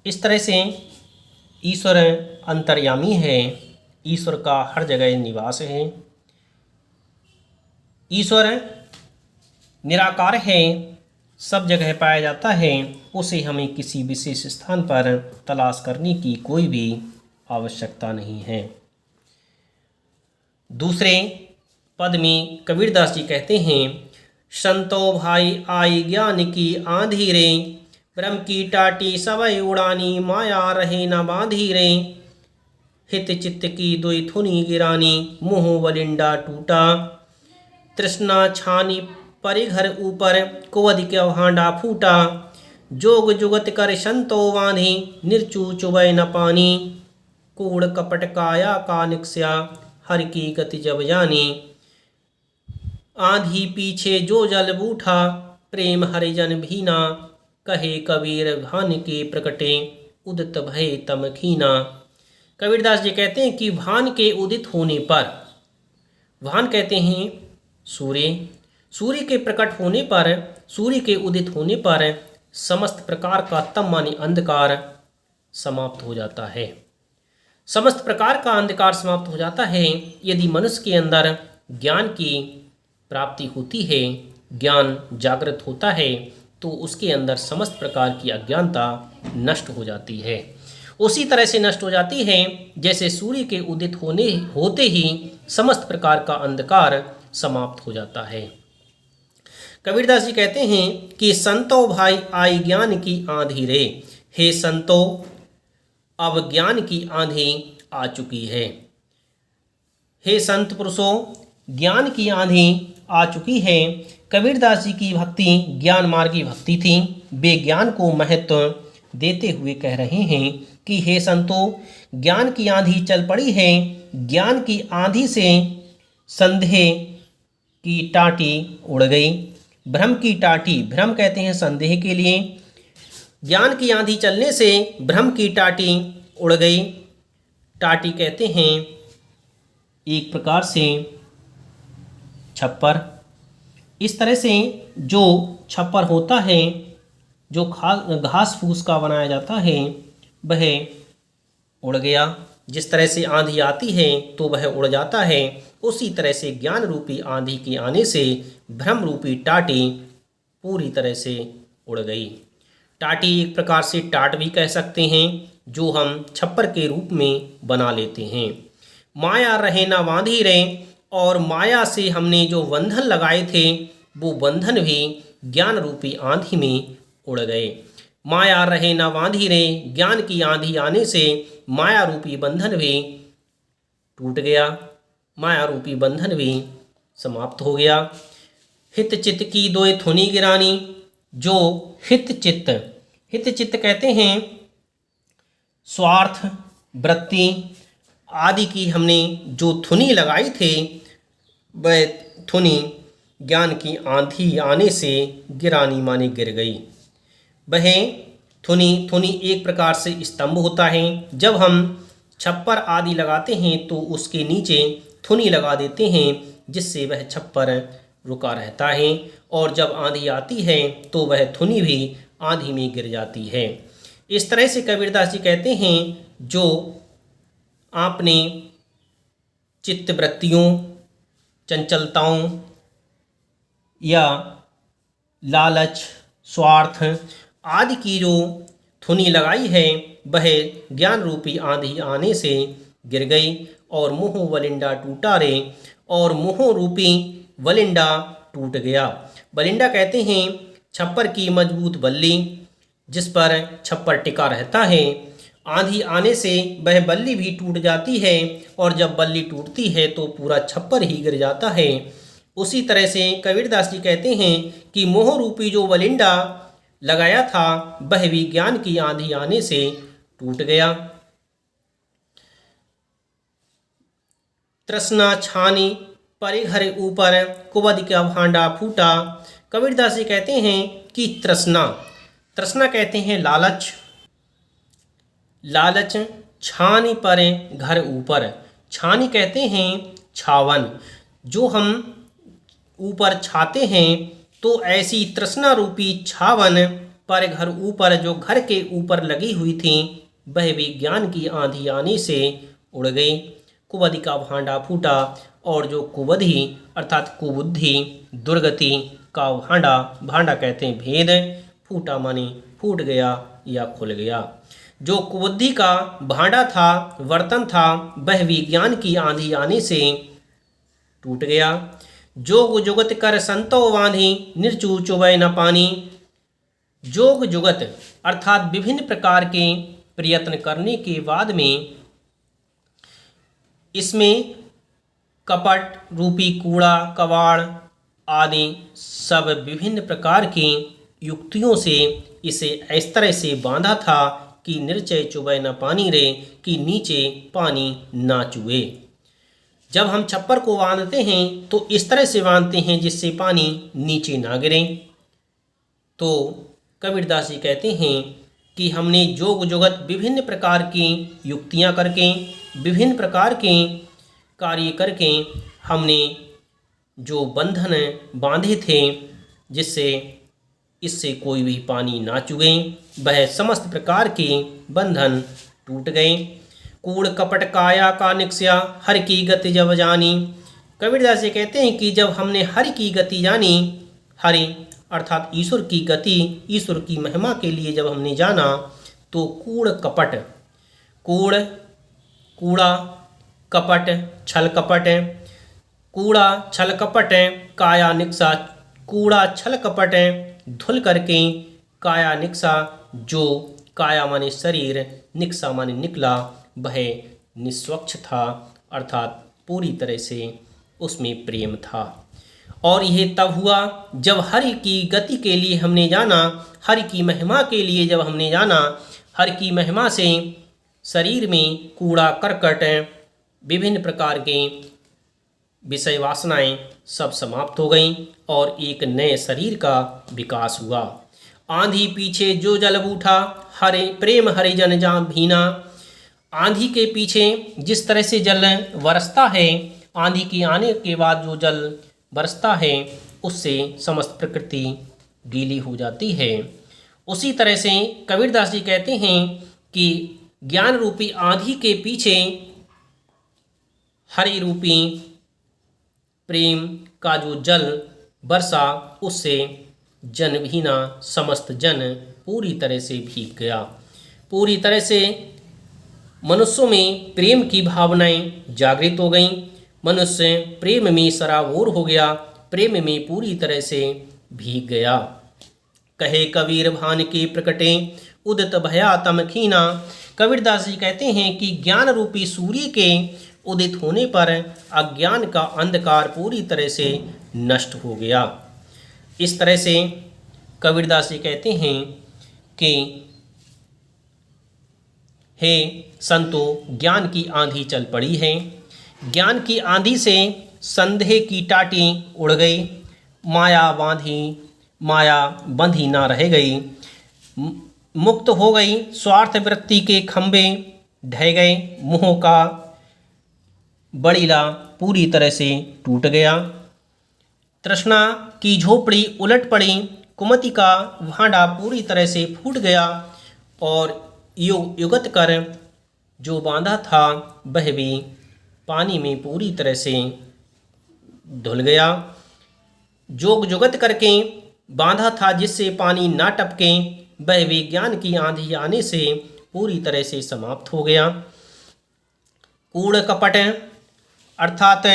इस तरह से ईश्वर अंतर्यामी है, ईश्वर का हर जगह निवास है, ईश्वर निराकार है, सब जगह पाया जाता है। उसे हमें किसी विशेष स्थान पर तलाश करने की कोई भी आवश्यकता नहीं है। दूसरे पद में कबीरदास जी कहते हैं, संतो भाई आई ज्ञान की आंधी रे, ब्रह्म की टाटी सवै उड़ानी, माया रहे न बांधी रे, हित चित्त की दुई थुनी गिरानी, मुँह वलिंडा टूटा, तृष्णा छानी परिघर ऊपर, कुवध क्या भांडा फूटा, जोग जुगत कर संतो बांधी, निर्चू चुबय न पानी, कूड़ कपट काया का निक्स्या, हर की गति जब जानी, आंधी पीछे जो जल बूठा, प्रेम हरिजन भीना, कहे कबीर भान के प्रकटे, उदित भय तम खीना। कबीरदास जी कहते हैं कि भान के उदित होने पर, भान कहते हैं सूर्य, सूर्य के प्रकट होने पर, सूर्य के उदित होने पर समस्त प्रकार का तम माने अंधकार समाप्त हो जाता है। समस्त प्रकार का अंधकार समाप्त हो जाता है यदि मनुष्य के अंदर ज्ञान की प्राप्ति होती है, ज्ञान जागृत होता है, तो उसके अंदर समस्त प्रकार की अज्ञानता नष्ट हो जाती है। उसी तरह से नष्ट हो जाती है जैसे सूर्य के उदित होते ही समस्त प्रकार का अंधकार समाप्त हो जाता है। कबीरदास जी कहते हैं कि संतो भाई आई ज्ञान की आंधी रे, हे संतो अब ज्ञान की आंधी आ चुकी है। हे संत पुरुषों, ज्ञान की आंधी आ चुकी है। कबीरदास जी की भक्ति ज्ञान मार्गी भक्ति थी। वे ज्ञान को महत्व देते हुए कह रहे हैं कि हे संतो, ज्ञान की आंधी चल पड़ी है। ज्ञान की आंधी से संदेह की टाटी उड़ गई, भ्रम की टाटी, भ्रम कहते हैं संदेह के लिए, ज्ञान की आंधी चलने से भ्रम की टाटी उड़ गई। टाटी कहते हैं एक प्रकार से छप्पर। इस तरह से जो छप्पर होता है, जो घास फूस का बनाया जाता है, वह उड़ गया। जिस तरह से आंधी आती है तो वह उड़ जाता है, उसी तरह से ज्ञान रूपी आंधी के आने से भ्रम रूपी टाटी पूरी तरह से उड़ गई। टाटी एक प्रकार से टाट भी कह सकते हैं, जो हम छप्पर के रूप में बना लेते हैं। माया रहे ना बांधी रहे, और माया से हमने जो बंधन लगाए थे वो बंधन भी ज्ञान रूपी आंधी में उड़ गए। माया रहे ना बांधी रहे, ज्ञान की आंधी आने से माया रूपी बंधन भी टूट गया, माया रूपी बंधन भी समाप्त हो गया। हित चित्त की दोय थुनी गिरानी, जो हित चित्त कहते हैं स्वार्थ वृत्ति आदि की हमने जो थुनी लगाई थी, वह थुनी ज्ञान की आंधी आने से गिरानी माने गिर गई। वह थुनी एक प्रकार से स्तंभ होता है। जब हम छप्पर आदि लगाते हैं तो उसके नीचे थुनी लगा देते हैं, जिससे वह छप्पर रुका रहता है, और जब आंधी आती है तो वह थुनी भी आंधी में गिर जाती है। इस तरह से कबीरदास जी कहते हैं, जो आपने चित्त वृत्तियों, चंचलताओं या लालच, स्वार्थ आदि की जो थुनी लगाई है, वह ज्ञान रूपी आंधी आने से गिर गई, और मुँह वलिंडा टूटा रे, और मुँह रूपी वलिंडा टूट गया। वलिंडा कहते हैं छप्पर की मजबूत बल्ली, जिस पर छप्पर टिका रहता है। आंधी आने से वह बल्ली भी टूट जाती है, और जब बल्ली टूटती है तो पूरा छप्पर ही गिर जाता है। उसी तरह से कबीरदास जी कहते हैं कि मोह रूपी जो वलिंडा लगाया था, वह भी ज्ञान की आंधी आने से टूट गया। तृष्णा छानी परिघर ऊपर, कुबद का भांडा फूटा। कबीरदास जी कहते हैं कि तृष्णा कहते हैं लालच छानी पर घर ऊपर। छानी कहते हैं छावन, जो हम ऊपर छाते हैं, तो ऐसी तृष्णा रूपी छावन पर घर ऊपर, जो घर के ऊपर लगी हुई थी, वह भी ज्ञान की आंधी आने से उड़ गई। कुबधि का भांडा फूटा, और जो कुबधि अर्थात कुबुद्धि, दुर्गति का भांडा, भांडा कहते हैं भेद, फूटा माने फूट गया या खुल गया। जो कुबुद्धि का भांडा था, बर्तन था, वह भी ज्ञान की आंधी आने से टूट गया। जोग जुगत कर संतो बांधी, निर्चू चुबय न पानी। जोग जुगत अर्थात विभिन्न प्रकार के प्रयत्न करने के बाद में इसमें कपट रूपी कूड़ा कबाड़ आदि सब विभिन्न प्रकार की युक्तियों से इसे इस तरह से बांधा था कि निर्चय चुबय न पानी रे, कि नीचे पानी ना चुए। जब हम छप्पर को बांधते हैं तो इस तरह से बांधते हैं जिससे पानी नीचे ना गिरे। तो कबीरदास जी कहते हैं कि हमने जोग जुगत विभिन्न प्रकार की युक्तियां करके, विभिन्न प्रकार के कार्य करके हमने जो बंधन बांधे थे, जिससे इससे कोई भी पानी ना चुगे, वह समस्त प्रकार के बंधन टूट गए। कूड़ कपट काया का निक्ष्या, हर की गति जब जानी। कबीरदास जी कहते हैं कि जब हमने हरि की गति जानी, हरि अर्थात ईश्वर की गति, ईश्वर की महिमा के लिए जब हमने जाना, तो कूड़ कपट, कूड़ कूड़ा, कपट छल कपट, कूड़ा छल कपट काया निक्सा, कूड़ा छल कपट धुल करके काया निक्सा, जो काया माने शरीर, निक्सा माने निकला, वह निस्वच्छ था, अर्थात पूरी तरह से उसमें प्रेम था। और यह तब हुआ जब हरि की गति के लिए हमने जाना, हरि की महिमा के लिए जब हमने जाना। हरि की महिमा से शरीर में कूड़ा करकट, विभिन्न प्रकार के विषय वासनाएं सब समाप्त हो गईं और एक नए शरीर का विकास हुआ। आंधी पीछे जो जल उठा, हरे प्रेम हरिजन जा भीना। आंधी के पीछे जिस तरह से जल बरसता है, आंधी के आने के बाद जो जल बरसता है, उससे समस्त प्रकृति गीली हो जाती है। उसी तरह से कबीरदास जी कहते हैं कि ज्ञान रूपी आंधी के पीछे हरि रूपी प्रेम का जो जल बरसा, उससे जन भीना, समस्त जन पूरी तरह से भीग गया। पूरी तरह से मनुष्यों में प्रेम की भावनाएं जागृत हो गईं। मनुष्य प्रेम में सराबोर हो गया, प्रेम में पूरी तरह से भीग गया। कहे कबीर भान के प्रकटे, उदित भया तम खीना। कबीरदास जी कहते हैं कि ज्ञान रूपी सूर्य के उदित होने पर अज्ञान का अंधकार पूरी तरह से नष्ट हो गया। इस तरह से कबीरदास जी कहते हैं कि हे संतो, ज्ञान की आंधी चल पड़ी है। ज्ञान की आंधी से संदेह की टाटी उड़ गई, माया बंधी ना रह गई, मुक्त हो गई। स्वार्थ वृत्ति के खंभे ढह गए, मोह का बड़ीला पूरी तरह से टूट गया। तृष्णा की झोपड़ी उलट पड़ी, कुमति का भांडा पूरी तरह से फूट गया और युगत कर जो बांधा था वह भी पानी में पूरी तरह से धुल गया। जोग जुगत करके बांधा था जिससे पानी ना टपके, वह भी ज्ञान की आंधी आने से पूरी तरह से समाप्त हो गया। कूड़ कपट अर्थात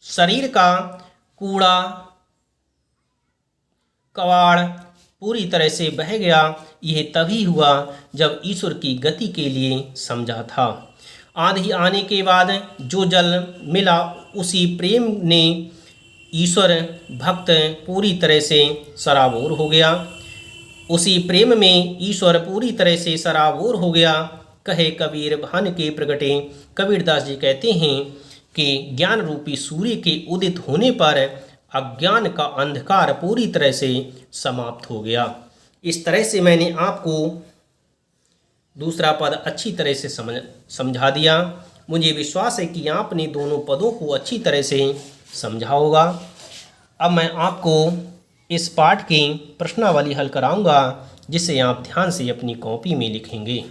शरीर का कूड़ा कबाड़ पूरी तरह से बह गया। यह तभी हुआ जब ईश्वर की गति के लिए समझा था। आंधी आने के बाद जो जल मिला, उसी प्रेम ने ईश्वर भक्त पूरी तरह से सराबोर हो गया। उसी प्रेम में ईश्वर पूरी तरह से सराबोर हो गया। कहे कबीर भान के प्रगटे, कबीरदास जी कहते हैं कि ज्ञान रूपी सूर्य के उदित होने पर अज्ञान का अंधकार पूरी तरह से समाप्त हो गया। इस तरह से मैंने आपको दूसरा पद अच्छी तरह से समझा दिया। मुझे विश्वास है कि आपने दोनों पदों को अच्छी तरह से समझा होगा। अब मैं आपको इस पाठ की प्रश्नावली हल कराऊंगा, जिसे आप ध्यान से अपनी कॉपी में लिखेंगे।